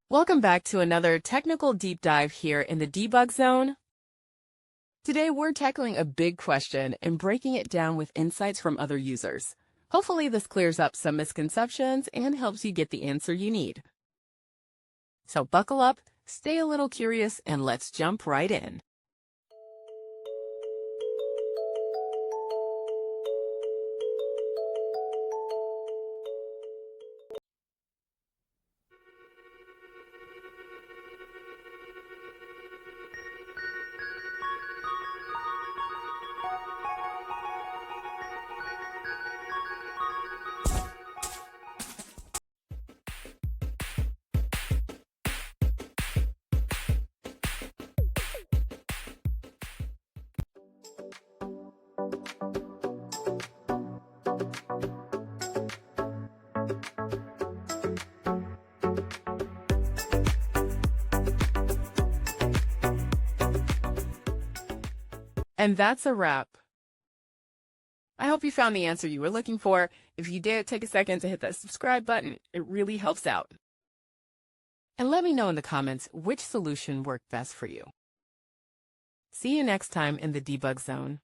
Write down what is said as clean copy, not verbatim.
Welcome back to another technical deep dive here in the debug zone. Today we're tackling a big question and breaking it down with insights from other users. Hopefully this clears up some misconceptions and helps you get the answer you need. So buckle up, stay a little curious, and let's jump right in. And that's a wrap. I hope you found the answer you were looking for. If you did, take a second to hit that subscribe button. It really helps out. And let me know in the comments which solution worked best for you. See you next time in the debug zone.